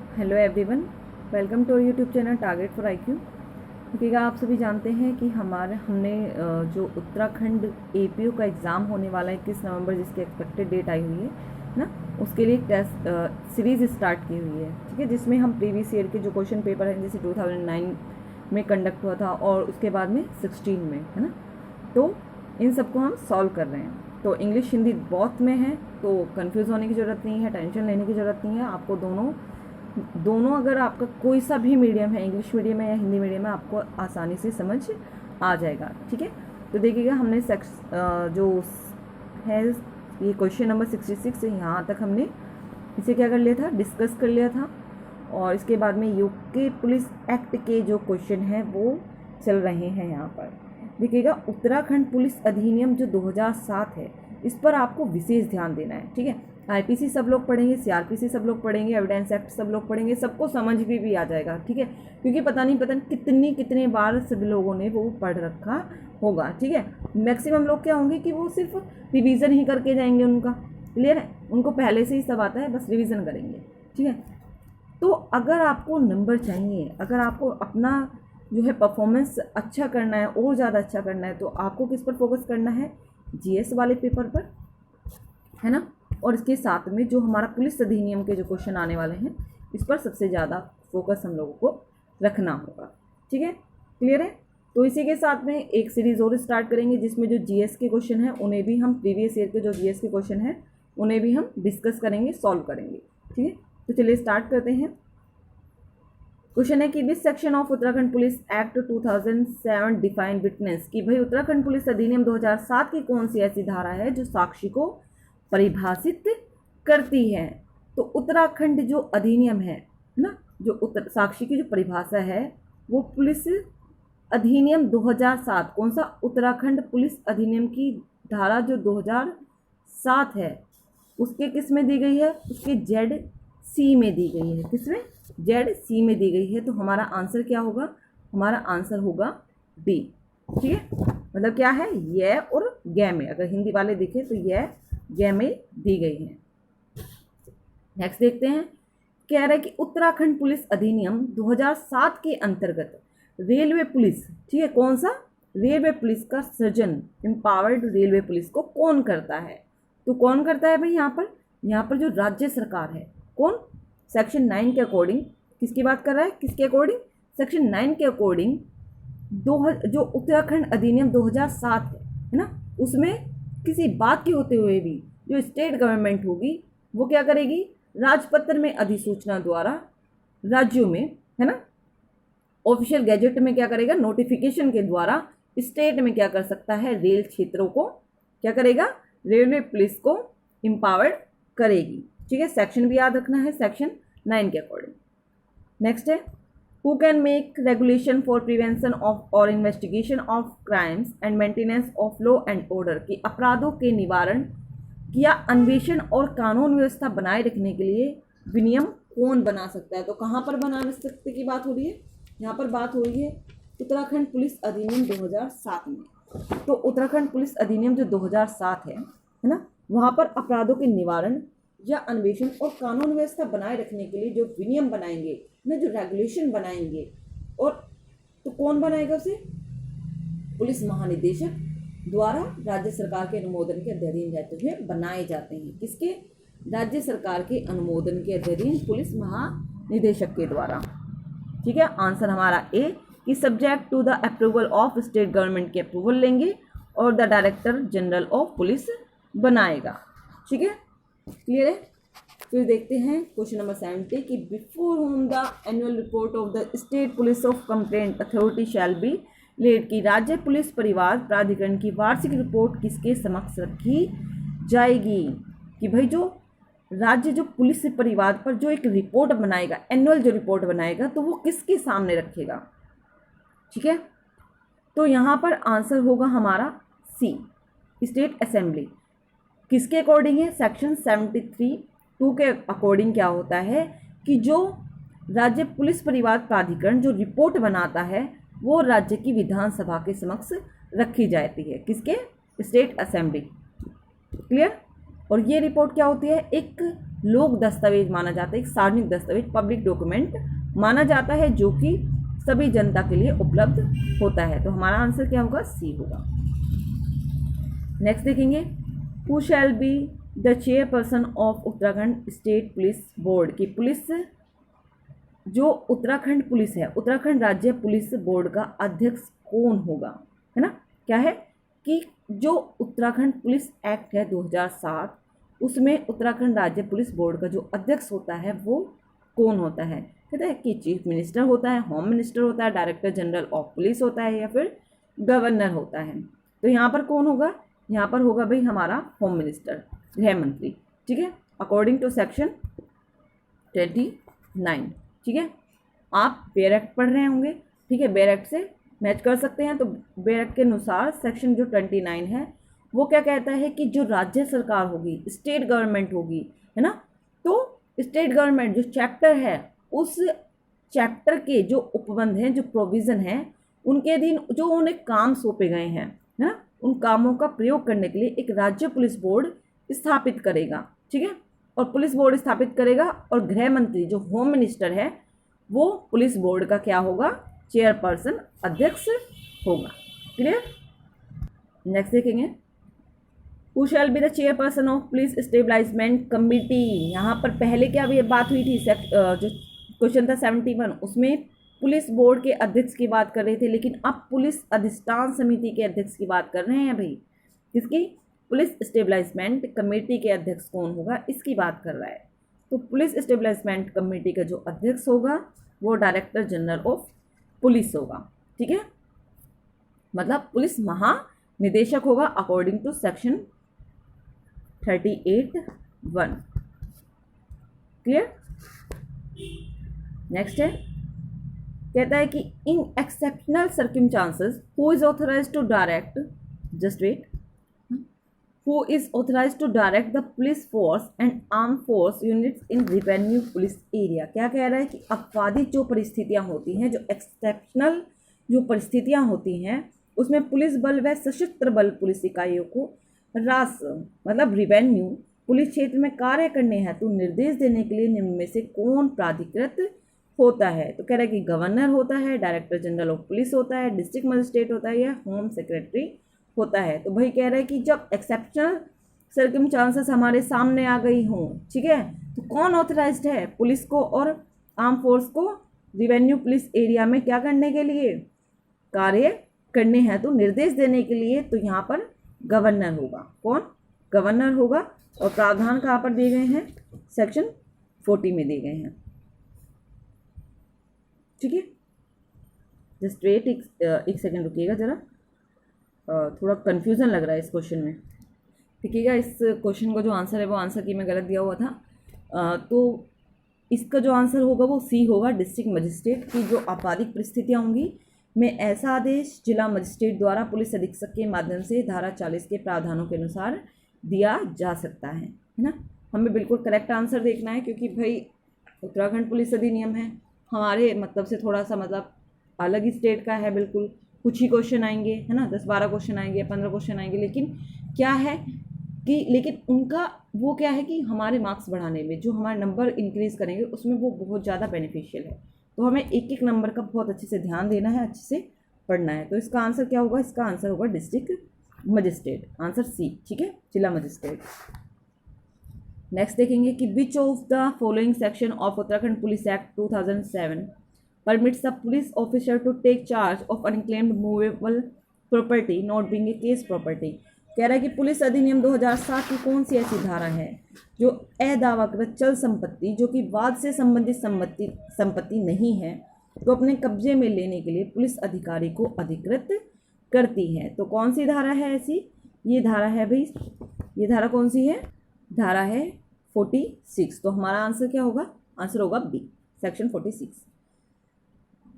Hello everyone, welcome to YouTube channel target for IQ. देखिएगा, आप सभी जानते हैं कि हमने जो उत्तराखंड एपीओ का एग्ज़ाम होने वाला है 21 नवंबर, जिसकी एक्सपेक्टेड डेट आई हुई है ना, उसके लिए एक टेस्ट सीरीज़ स्टार्ट की हुई है। ठीक है, जिसमें हम प्रीवियस ईयर के जो क्वेश्चन पेपर हैं, जैसे 2009 में कंडक्ट हुआ था और उसके बाद में 16 में, है ना, तो इन सबको हम सॉल्व कर रहे हैं। तो इंग्लिश हिंदी बहुत में है, तो कंफ्यूज होने की ज़रूरत नहीं है, टेंशन लेने की ज़रूरत नहीं है। आपको दोनों अगर आपका कोई सा भी मीडियम है, इंग्लिश मीडियम है या हिंदी मीडियम है, आपको आसानी से समझ आ जाएगा। ठीक है, तो देखिएगा, हमने जो है ये क्वेश्चन नंबर 66 से यहाँ तक हमने इसे क्या कर लिया था, डिस्कस कर लिया था। और इसके बाद में यूके पुलिस एक्ट के जो क्वेश्चन हैं वो चल रहे हैं यहाँ पर। देखिएगा, उत्तराखंड पुलिस अधिनियम जो 2007 है, इस पर आपको विशेष ध्यान देना है। ठीक है, आईपीसी सब लोग पढ़ेंगे, सीआरपीसी सब लोग पढ़ेंगे, एविडेंस एक्ट सब लोग पढ़ेंगे, सबको समझ भी आ जाएगा। ठीक है, क्योंकि पता नहीं कितने बार सभी लोगों ने वो पढ़ रखा होगा। ठीक है, मैक्सिमम लोग क्या होंगे कि वो सिर्फ रिवीजन ही करके जाएंगे, उनका क्लियर है, उनको पहले से ही सब आता है, बस रिवीजन करेंगे। ठीक है, तो अगर आपको नंबर चाहिए, अगर आपको अपना जो है परफॉर्मेंस अच्छा करना है और ज़्यादा अच्छा करना है, तो आपको किस पर फोकस करना है, जीएस वाले पेपर पर, है ना। और इसके साथ में जो हमारा पुलिस अधिनियम के जो क्वेश्चन आने वाले हैं, इस पर सबसे ज़्यादा फोकस हम लोगों को रखना होगा। ठीक है, क्लियर है। तो इसी के साथ में एक सीरीज़ और स्टार्ट करेंगे, जिसमें जो जीएस के क्वेश्चन हैं उन्हें भी हम, प्रीवियस ईयर के जो जीएस के क्वेश्चन हैं उन्हें भी हम डिस्कस करेंगे, सॉल्व करेंगे। ठीक है, तो चलिए स्टार्ट करते हैं। क्वेश्चन है कि which section of Uttarakhand police act 2007 define witness, कि भाई उत्तराखंड पुलिस अधिनियम 2007 की कौन सी ऐसी धारा है जो साक्षी को परिभाषित करती है। तो उत्तराखंड जो अधिनियम है ना, जो साक्षी की जो परिभाषा है, वो पुलिस अधिनियम 2007, कौन सा, उत्तराखंड पुलिस अधिनियम की धारा जो 2007 है, उसके किस में दी गई है, उसके जेड सी में दी गई है। किसमें, जेड सी में दी गई है। तो हमारा आंसर क्या होगा, हमारा आंसर होगा डी। ठीक है, मतलब क्या है, ये और गे में, अगर हिंदी वाले दिखे तो ये गे में दी गई है। नेक्स्ट देखते हैं, कह रहा है कि उत्तराखंड पुलिस अधिनियम 2007 के अंतर्गत रेलवे पुलिस, ठीक है, कौन सा, रेलवे पुलिस का सृजन, एम्पावर्ड रेलवे पुलिस को कौन करता है। तो कौन करता है भाई, यहाँ पर जो राज्य सरकार है, कौन, सेक्शन 9 के अकॉर्डिंग, किसकी बात कर रहा है, किसके अकॉर्डिंग, सेक्शन 9 के अकॉर्डिंग जो उत्तराखंड अधिनियम 2007 है ना, उसमें किसी बात के होते हुए भी जो स्टेट गवर्नमेंट होगी वो क्या करेगी, राजपत्र में अधिसूचना द्वारा राज्यों में, है ना, ऑफिशियल गैजेट में क्या करेगा, नोटिफिकेशन के द्वारा स्टेट में क्या कर सकता है, रेल क्षेत्रों को क्या करेगा, रेलवे पुलिस को एम्पावर्ड करेगी। ठीक है, सेक्शन भी याद रखना है, सेक्शन 9 के अकॉर्डिंग। नेक्स्ट है, who can make regulation for prevention of और investigation of crimes and maintenance of law and order, की अपराधों के निवारण या अन्वेषण और कानून व्यवस्था बनाए रखने के लिए विनियम कौन बना सकता है। तो कहाँ पर बना सकते की बात हो रही है, यहाँ पर बात हो रही है उत्तराखंड पुलिस अधिनियम 2007 में। तो उत्तराखंड पुलिस अधिनियम जो 2007 है ना, वहाँ पर अपराधों के निवारण या अन्वेषण और कानून व्यवस्था बनाए रखने के लिए जो विनियम बनाएंगे ना, जो रेगुलेशन बनाएंगे, और तो कौन बनाएगा उसे, पुलिस महानिदेशक द्वारा राज्य सरकार के अनुमोदन के अधीन रहते हुए बनाए जाते हैं। किसके, राज्य सरकार के अनुमोदन के अधीन पुलिस महानिदेशक के द्वारा। ठीक है, आंसर हमारा ए, कि subject to the approval of state government के अप्रूवल लेंगे और the director general of police बनाएगा। ठीक है, क्लियर है। फिर देखते हैं क्वेश्चन नंबर 70, कि before home the annual report of the state police of complaint authority shall be laid, की राज्य पुलिस परिवार प्राधिकरण की वार्षिक रिपोर्ट किसके समक्ष रखी जाएगी। कि भाई जो राज्य जो पुलिस परिवार पर जो एक रिपोर्ट बनाएगा, एनुअल जो रिपोर्ट बनाएगा, तो वो किसके सामने रखेगा। ठीक है, तो यहाँ पर आंसर होगा हमारा सी, स्टेट असेंबली। किसके अकॉर्डिंग है, सेक्शन 73(2) के अकॉर्डिंग क्या होता है कि जो राज्य पुलिस परिवार प्राधिकरण जो रिपोर्ट बनाता है, वो राज्य की विधानसभा के समक्ष रखी जाती है। किसके, स्टेट असेंबली। क्लियर। और ये रिपोर्ट क्या होती है, एक लोक दस्तावेज माना जाता है, एक सार्वजनिक दस्तावेज, पब्लिक डॉक्यूमेंट माना जाता है, जो कि सभी जनता के लिए उपलब्ध होता है। तो हमारा आंसर क्या होगा? सी होगा। नेक्स्ट देखेंगे, who shall be the chairperson of Uttarakhand state police board, की पुलिस जो उत्तराखंड पुलिस है, उत्तराखंड राज्य पुलिस बोर्ड का अध्यक्ष कौन होगा, है ना। क्या है कि जो उत्तराखंड पुलिस एक्ट है 2007, उसमें उत्तराखंड राज्य पुलिस बोर्ड का जो अध्यक्ष होता है वो कौन होता है। कहता है कि चीफ मिनिस्टर होता है, होम मिनिस्टर होता है, डायरेक्टर जनरल ऑफ पुलिस होता है, या फिर गवर्नर होता है। तो यहाँ पर कौन होगा? यहाँ पर होगा भाई हमारा होम मिनिस्टर, गृह मंत्री। ठीक है, अकॉर्डिंग टू सेक्शन 29। ठीक है, आप बेयर एक्ट पढ़ रहे होंगे। ठीक है, बेयर एक्ट से मैच कर सकते हैं। तो बेयर एक्ट के अनुसार सेक्शन जो 29 है वो क्या कहता है कि जो राज्य सरकार होगी, स्टेट गवर्नमेंट होगी, है ना, तो स्टेट गवर्नमेंट जो चैप्टर है, उस चैप्टर के जो उपबंध हैं, जो प्रोविज़न हैं, उनके अधीन जो उन्हें काम सौंपे गए हैं, है ना, उन कामों का प्रयोग करने के लिए एक राज्य पुलिस बोर्ड स्थापित करेगा। ठीक है, और पुलिस बोर्ड स्थापित करेगा, और गृह मंत्री जो होम मिनिस्टर है वो पुलिस बोर्ड का क्या होगा? चेयरपर्सन, अध्यक्ष होगा। क्लियर? नेक्स्ट देखेंगे, who shall be the chairperson of police establishment committee. यहाँ पर पहले क्या भी बात हुई थी, जो क्वेश्चन था 71, उसमें पुलिस बोर्ड के अध्यक्ष की बात कर रहे थे, लेकिन अब पुलिस अधिष्ठान समिति के अध्यक्ष की बात कर रहे हैं भाई। किसकी? पुलिस स्टेबलाइजमेंट कमेटी के अध्यक्ष कौन होगा, इसकी बात कर रहा है। तो पुलिस स्टेबलाइजमेंट कमेटी का जो अध्यक्ष होगा वो डायरेक्टर जनरल ऑफ पुलिस होगा। ठीक है, मतलब पुलिस महानिदेशक होगा according to section 38(1). Clear? Next है, कहता है कि in exceptional circumstances who is authorised to direct, just wait, who is authorized to direct the police force and armed force units in revenue police area। क्या कह रहा है कि अपवादित जो परिस्थितियां होती हैं, जो एक्सेप्शनल जो परिस्थितियां होती हैं, उसमें पुलिस बल व सशस्त्र बल पुलिस इकाइयों को राजस्व मतलब रिवेन्यू पुलिस क्षेत्र में कार्य करने हैं तो निर्देश देने के लिए निम्न में से कौन प्राधिकृत होता है। तो कह रहा है कि गवर्नर होता है, डायरेक्टर जनरल ऑफ पुलिस होता है, डिस्ट्रिक्ट मजिस्ट्रेट होता है, या होम सेक्रेटरी होता है। तो भाई कह रहा है कि जब एक्सेप्शनल सर्कमस्टांसेस हमारे सामने आ गई हों, ठीक है, तो कौन ऑथराइज्ड है पुलिस को और आर्म फोर्स को रिवेन्यू पुलिस एरिया में क्या करने के लिए? कार्य करने हैं, तो निर्देश देने के लिए। तो यहाँ पर गवर्नर होगा। कौन? गवर्नर होगा। और प्रावधान कहाँ पर दिए गए हैं? सेक्शन 40 में दिए गए हैं। ठीक है, जस्ट वेट, एक सेकेंड रुकिएगा जरा, थोड़ा कन्फ्यूज़न लग रहा है इस क्वेश्चन में। देखिएगा, इस क्वेश्चन का जो आंसर है वो आंसर की मैं गलत दिया हुआ था। तो इसका जो आंसर होगा वो सी होगा। डिस्ट्रिक्ट मजिस्ट्रेट की जो आपराधिक परिस्थितियाँ होंगी में ऐसा आदेश जिला मजिस्ट्रेट द्वारा पुलिस अधीक्षक के माध्यम से धारा 40 के प्रावधानों के अनुसार दिया जा सकता है ना। हमें बिल्कुल करेक्ट आंसर देखना है, क्योंकि भाई उत्तराखंड पुलिस अधिनियम है, हमारे मतलब से थोड़ा सा मतलब अलग ही स्टेट का है। बिल्कुल कुछ ही क्वेश्चन आएंगे, है ना, 10-12 क्वेश्चन आएंगे, 15 क्वेश्चन आएंगे, लेकिन क्या है कि लेकिन उनका वो क्या है कि हमारे मार्क्स बढ़ाने में, जो हमारे नंबर इंक्रीज़ करेंगे उसमें वो बहुत ज़्यादा बेनिफिशियल है। तो हमें एक एक नंबर का बहुत अच्छे से ध्यान देना है, अच्छे से पढ़ना है। तो इसका आंसर क्या होगा? इसका आंसर होगा डिस्ट्रिक्ट मजिस्ट्रेट, आंसर सी। ठीक है, जिला मजिस्ट्रेट। नेक्स्ट देखेंगे कि विच of the following section of Uttarakhand police act 2007 permits the police officer to take charge of unclaimed movable property not being a case property। कह रहा है कि पुलिस अधिनियम 2007 की कौन सी ऐसी धारा है जो अदावाकृत चल संपत्ति, जो कि वाद से संबंधित संपत्ति नहीं है, तो अपने कब्जे में लेने के लिए पुलिस अधिकारी को अधिकृत करती है। तो कौन सी धारा है ऐसी? ये धारा है भाई, ये धारा कौन सी है? धारा है 46। तो हमारा आंसर क्या होगा? आंसर होगा बी, सेक्शन 46।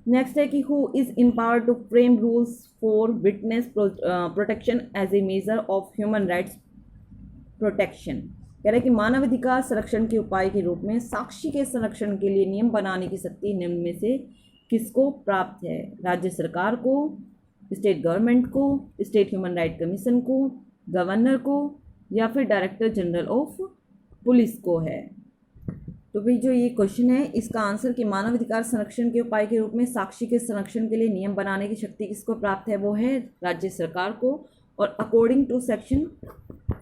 नेक्स्ट है कि who is empowered to frame rules for witness protection as a measure of human rights protection. कह रहा है कि मानवाधिकार संरक्षण के उपाय के रूप में साक्षी के संरक्षण के लिए नियम बनाने की शक्ति निम्न में से किसको प्राप्त है? राज्य सरकार को, स्टेट गवर्नमेंट को, स्टेट ह्यूमन राइट कमीशन को, गवर्नर को, या फिर डायरेक्टर जनरल ऑफ पुलिस को है। तो भाई जो ये क्वेश्चन है इसका आंसर कि मानव अधिकार संरक्षण के उपाय के रूप में साक्षी के संरक्षण के लिए नियम बनाने की शक्ति किसको प्राप्त है, वो है राज्य सरकार को। और according to section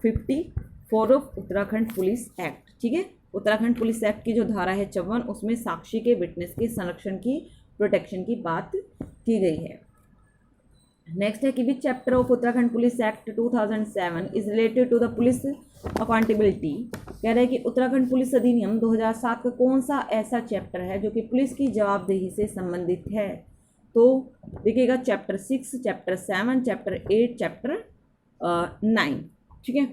54 of Uttarakhand police act, ठीक है, उत्तराखंड पुलिस एक्ट की जो धारा है 54, उसमें साक्षी के विटनेस के संरक्षण की प्रोटेक्शन की बात की गई है। नेक्स्ट है कि which chapter of Uttarakhand police act 2007 is related to the police accountability. कह रहे हैं कि उत्तराखंड पुलिस अधिनियम 2007 का कौन सा ऐसा चैप्टर है जो कि पुलिस की जवाबदेही से संबंधित है। तो देखिएगा चैप्टर 6, चैप्टर 7, चैप्टर 8, चैप्टर 9, ठीक है।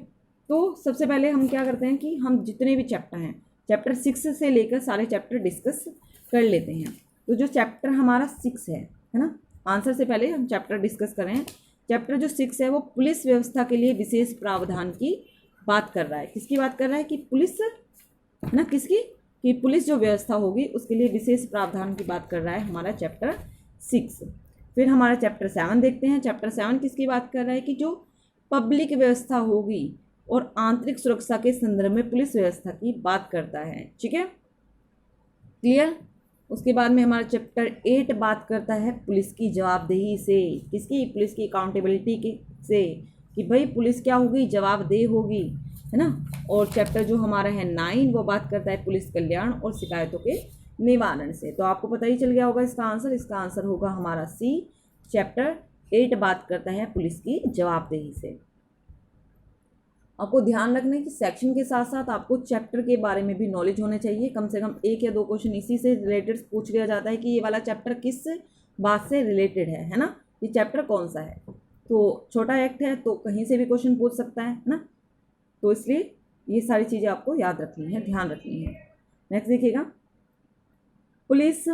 तो सबसे पहले हम क्या करते हैं कि हम जितने भी चैप्टर हैं चैप्टर 6 से लेकर सारे चैप्टर डिस्कस कर लेते हैं। तो जो चैप्टर हमारा 6 है ना, आंसर से पहले हम चैप्टर डिस्कस करें। चैप्टर जो 6 है वो पुलिस व्यवस्था के लिए विशेष प्रावधान की बात कर रहा है। किसकी बात कर रहा है कि पुलिस ना, किसकी, कि पुलिस जो व्यवस्था होगी उसके लिए विशेष प्रावधान की बात कर रहा है हमारा चैप्टर 6। फिर हमारा चैप्टर 7 देखते हैं। चैप्टर 7 किसकी बात कर रहा है कि जो पब्लिक व्यवस्था होगी और आंतरिक सुरक्षा के संदर्भ में पुलिस व्यवस्था की बात करता है, ठीक है, क्लियर। उसके बाद में हमारा चैप्टर 8 बात करता है पुलिस की जवाबदेही से, किसकी, पुलिस की अकाउंटेबिलिटी की से, कि भाई पुलिस क्या होगी, जवाबदेह होगी, है ना। और चैप्टर जो हमारा है 9 वो बात करता है पुलिस कल्याण और शिकायतों के निवारण से। तो आपको पता ही चल गया होगा इसका आंसर। इसका आंसर होगा हमारा सी, चैप्टर 8 बात करता है पुलिस की जवाबदेही से। आपको ध्यान रखना है कि सेक्शन के साथ साथ आपको चैप्टर के बारे में भी नॉलेज होने चाहिए। कम से कम 1 या 2 क्वेश्चन इसी से रिलेटेड पूछ लिया जाता है कि ये वाला चैप्टर किस बात से रिलेटेड है ना, ये चैप्टर कौन सा है। तो छोटा एक्ट है तो कहीं से भी क्वेश्चन पूछ सकता है ना, तो इसलिए ये सारी चीज़ें आपको याद रखनी है, ध्यान रखनी है। नेक्स्ट देखिएगा, police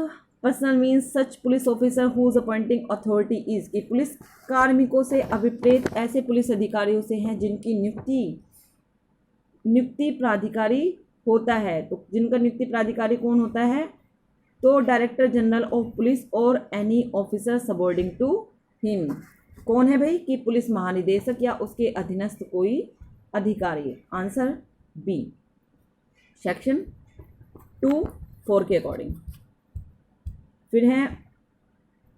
personnel means such police officer whose appointing authority is, कि पुलिस कार्मिकों से अभिप्रेत ऐसे पुलिस अधिकारियों से हैं जिनकी नियुक्ति प्राधिकारी होता है। तो जिनका नियुक्ति प्राधिकारी कौन होता है, तो डायरेक्टर जनरल ऑफ पुलिस और एनी ऑफिसर सबॉर्डिंग टू हिम। कौन है भाई, कि पुलिस महानिदेशक या उसके अधीनस्थ कोई अधिकारी। आंसर बी, सेक्शन 2(4) के अकॉर्डिंग। फिर है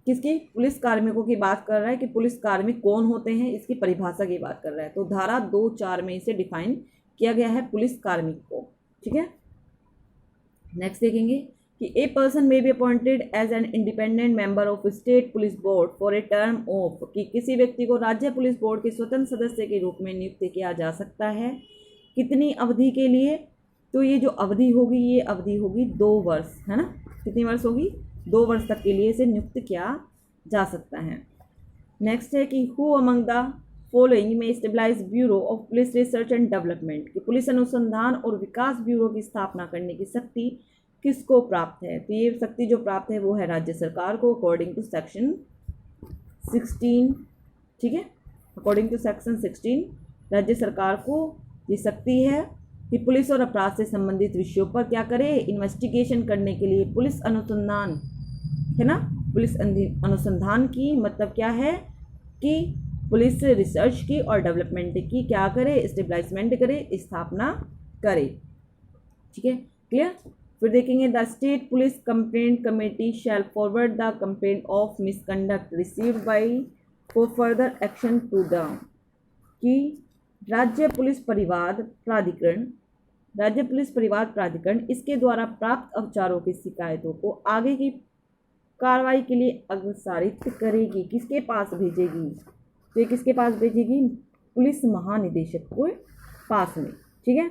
किसकी, पुलिस कार्मिकों की बात कर रहा है कि पुलिस कार्मिक कौन होते हैं, इसकी परिभाषा की बात कर रहा है। तो धारा 2(4) में इसे डिफाइन किया गया है पुलिस कार्मिक को, ठीक है। नेक्स्ट देखेंगे कि a person may be appointed as an independent member of state police board for a term of, कि किसी व्यक्ति को राज्य पुलिस बोर्ड के स्वतंत्र सदस्य के रूप में नियुक्त किया जा सकता है। कितनी अवधि के लिए, तो ये जो अवधि होगी ये अवधि होगी 2 वर्ष, है ना। कितनी वर्ष होगी, 2 वर्ष तक के लिए इसे नियुक्त किया जा सकता है। नेक्स्ट है कि who among the following established bureau of police research and development, कि पुलिस अनुसंधान और विकास ब्यूरो की स्थापना करने की शक्ति किसको प्राप्त है। तो ये शक्ति जो प्राप्त है वो है राज्य सरकार को, अकॉर्डिंग टू सेक्शन 16, ठीक है। अकॉर्डिंग टू सेक्शन 16 राज्य सरकार को ये शक्ति है कि पुलिस और अपराध से संबंधित विषयों पर क्या करे, इन्वेस्टिगेशन करने के लिए पुलिस अनुसंधान, है ना। पुलिस अनुसंधान की मतलब क्या है कि पुलिस रिसर्च की और डेवलपमेंट की क्या करे, स्टेबलाइजमेंट करे, स्थापना करे, ठीक है, क्लियर। फिर देखेंगे the state police complaint committee shall forward the complaint of misconduct received by for further action to the, कि राज्य पुलिस परिवार प्राधिकरण इसके द्वारा प्राप्त औपचारों की शिकायतों को आगे की कार्रवाई के लिए अग्रसारित करेगी। किसके पास भेजेगी, तो ये किसके पास भेजेगी, पुलिस महानिदेशक के पास में, ठीक है।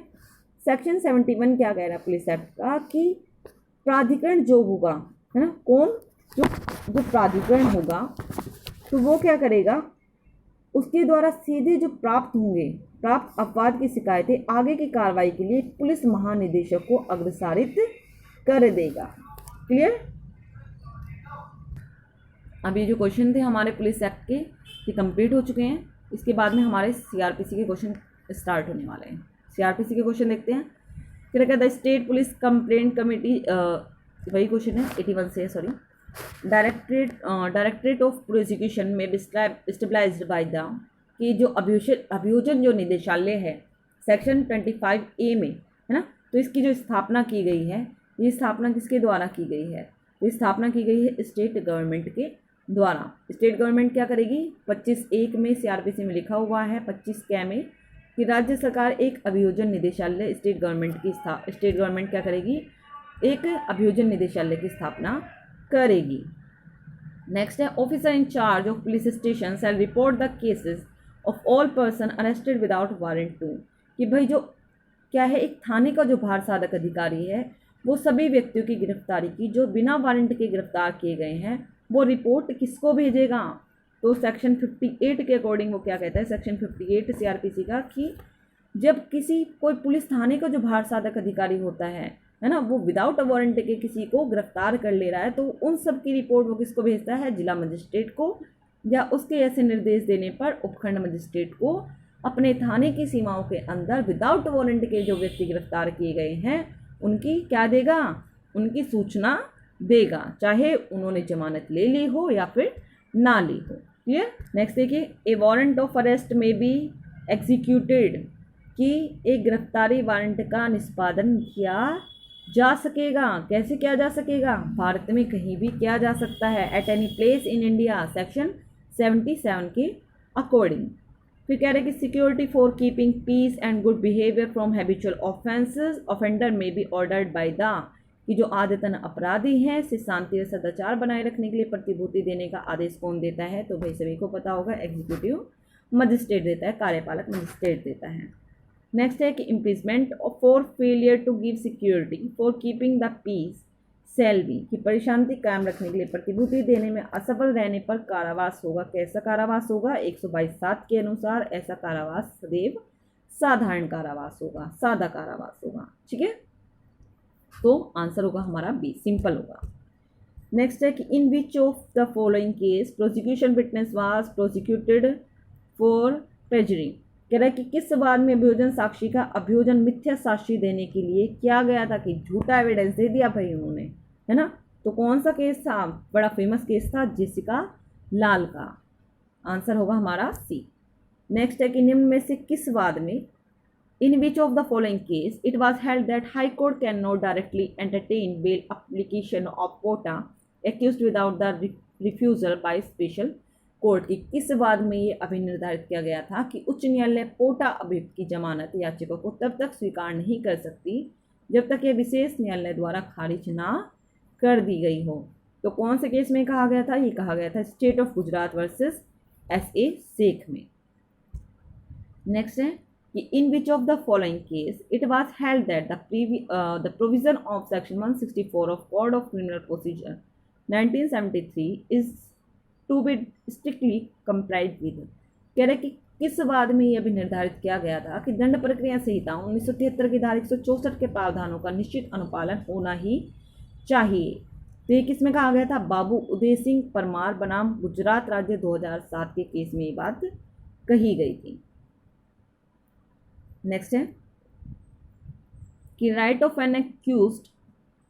सेक्शन 71 क्या कह रहा है पुलिस एक्ट का, कि प्राधिकरण जो होगा, है ना, कौन, जो प्राधिकरण होगा तो वो क्या करेगा, उसके द्वारा सीधे जो प्राप्त अपवाद की शिकायतें आगे की कार्रवाई के लिए पुलिस महानिदेशक को अग्रसारित कर देगा, क्लियर। अब ये जो क्वेश्चन थे हमारे पुलिस एक्ट के ये कंप्लीट हो चुके हैं। इसके बाद में हमारे सीआरपीसी के क्वेश्चन स्टार्ट होने वाले हैं। सीआरपीसी के क्वेश्चन देखते हैं। फिर कहता है स्टेट पुलिस कंप्लेंट कमेटी, वही क्वेश्चन है 81 से, सॉरी। डायरेक्टरेट ऑफ प्रोसिक्यूशन में स्टेबलाइज्ड बाय द, कि जो अभियोजन जो निदेशालय है सेक्शन 25A में, है ना, तो इसकी जो स्थापना की गई है, ये स्थापना किसके द्वारा की गई है? तो स्थापना की गई है स्टेट गवर्नमेंट के द्वारा। स्टेट गवर्नमेंट क्या करेगी? 25(1) में CRPC में लिखा हुआ है 25 कै में कि राज्य सरकार एक अभियोजन निदेशालय स्टेट गवर्नमेंट क्या करेगी? एक अभियोजन निदेशालय की स्थापना करेगी। नेक्स्ट है officer in charge of police station shall report the cases of all person arrested without warrant to, कि भाई जो क्या है, एक थाने का जो भार साधक अधिकारी है वो सभी व्यक्तियों की गिरफ्तारी की जो बिना वारंट के गिरफ्तार किए गए हैं वो रिपोर्ट किसको भेजेगा? तो सेक्शन 58 के अकॉर्डिंग वो क्या कहता है, सेक्शन 58 CRPC का, कि जब कोई पुलिस थाने का जो भार साधक अधिकारी होता है ना, वो विदाउट वारंट के किसी को गिरफ्तार कर ले रहा है तो उन सब की रिपोर्ट वो किसको भेजता है? जिला मजिस्ट्रेट को, या उसके ऐसे निर्देश देने पर उपखंड मजिस्ट्रेट को अपने थाने की सीमाओं के अंदर विदाउट वारंट के जो व्यक्ति गिरफ्तार किए गए हैं उनकी क्या देगा? उनकी सूचना देगा, चाहे उन्होंने जमानत ले ली हो या फिर ना ली हो। क्लियर? नेक्स्ट देखिए, ए वारंट ऑफ अरेस्ट में बी एग्जीक्यूटेड, कि एक गिरफ्तारी वारंट का निष्पादन किया जा सकेगा। कैसे किया जा सकेगा? भारत में कहीं भी किया जा सकता है, at any place in India, section 77 के अकॉर्डिंग। फिर कह रहे हैं कि security for keeping peace and good behaviour from habitual offences offender may be ordered by the, कि जो आदतन अपराधी हैं से शांति और सदाचार बनाए रखने के लिए प्रतिभूति देने का आदेश कौन देता है? तो भाई सभी को पता होगा, एग्जीक्यूटिव मजिस्ट्रेट देता है, कार्यपालक मजिस्ट्रेट देता है। नेक्स्ट है कि imprisonment for failure to give security for keeping the peace shall be, कि परिशांति कायम रखने के लिए प्रतिभूति देने में असफल रहने पर कारावास होगा। कैसा कारावास होगा? 122(7) के अनुसार ऐसा कारावास सदैव साधारण कारावास होगा, सादा कारावास होगा। ठीक है, तो आंसर होगा हमारा बी, सिंपल होगा। नेक्स्ट है कि in which of the following case prosecution witness was prosecuted for perjury, कह रहा है कि किस बात में अभियोजन साक्षी का अभियोजन मिथ्या साक्षी देने के लिए किया गया था, कि झूठा एविडेंस दे दिया भाई उन्होंने, है ना। तो कौन सा केस था? बड़ा फेमस केस था जेसिका लाल का। आंसर होगा हमारा सी। नेक्स्ट है कि निम्न में से किस वाद में, in which of the following case it was held that high court can not directly entertain bail application of quota accused without the refusal by special court, की किस वाद में ये अभिनिर्धारित किया गया था कि उच्च न्यायालय पोटा अभियुक्त की जमानत याचिका को तब तक स्वीकार नहीं कर सकती जब तक ये विशेष न्यायालय द्वारा खारिज ना कर दी गई हो। तो कौन से केस में कहा गया था? ये कहा गया था state of Gujarat versus SA Shaikh में। नेक्स्ट है कि in which of the following case it was held that the provision of section 164 of code of criminal procedure 1973 is to be strictly complied with, कह रहे कि किस वाद में यह भी निर्धारित किया गया था कि दंड प्रक्रिया संहिता 1973 की धारा 164 के प्रावधानों का निश्चित अनुपालन होना ही चाहिए। तो ये किस में कहा गया था? बाबू उदय सिंह परमार बनाम गुजरात राज्य 2007 के केस में ये बात कही गई थी। नेक्स्ट है कि राइट ऑफ एन एक्यूज्ड,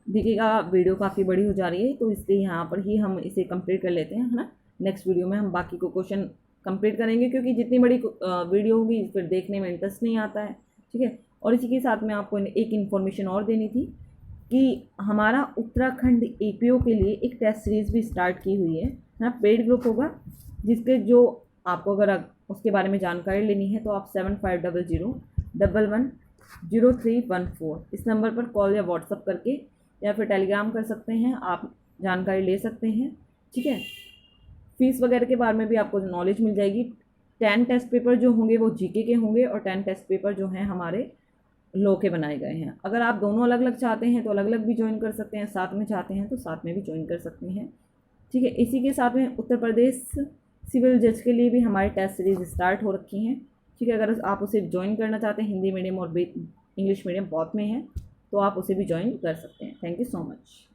देखिएगा वीडियो काफ़ी बड़ी हो जा रही है तो इसलिए यहाँ पर ही हम इसे कंप्लीट कर लेते हैं, है ना। नेक्स्ट वीडियो में हम बाकी को क्वेश्चन कंप्लीट करेंगे क्योंकि जितनी बड़ी वीडियो होगी फिर देखने में इंटरेस्ट नहीं आता है। ठीक है, और इसी के साथ में आपको एक इन्फॉर्मेशन और देनी थी कि हमारा उत्तराखंड APO के लिए एक टेस्ट सीरीज़ भी स्टार्ट की हुई है ना, पेड ग्रुप होगा, जिसके जो आपको अगर उसके बारे में जानकारी लेनी है तो आप 7500110314 इस नंबर पर कॉल या व्हाट्सअप करके या फिर टेलीग्राम कर सकते हैं, आप जानकारी ले सकते हैं। ठीक है, फीस वगैरह के बारे में भी आपको नॉलेज मिल जाएगी। 10 टेस्ट पेपर जो होंगे वो GK के होंगे और 10 टेस्ट पेपर जो हैं हमारे लॉ के बनाए गए हैं। अगर आप दोनों अलग अलग चाहते हैं तो अलग अलग भी ज्वाइन कर सकते हैं, साथ में चाहते हैं तो साथ में भी ज्वाइन कर सकते हैं। ठीक है, इसी के साथ में उत्तर प्रदेश सिविल जज के लिए भी हमारी टेस्ट सीरीज़ स्टार्ट हो रखी हैं। ठीक है, अगर आप उसे ज्वाइन करना चाहते हैं, हिंदी मीडियम और इंग्लिश मीडियम बहुत में है, तो आप उसे भी ज्वाइन कर सकते हैं। Thank you so much.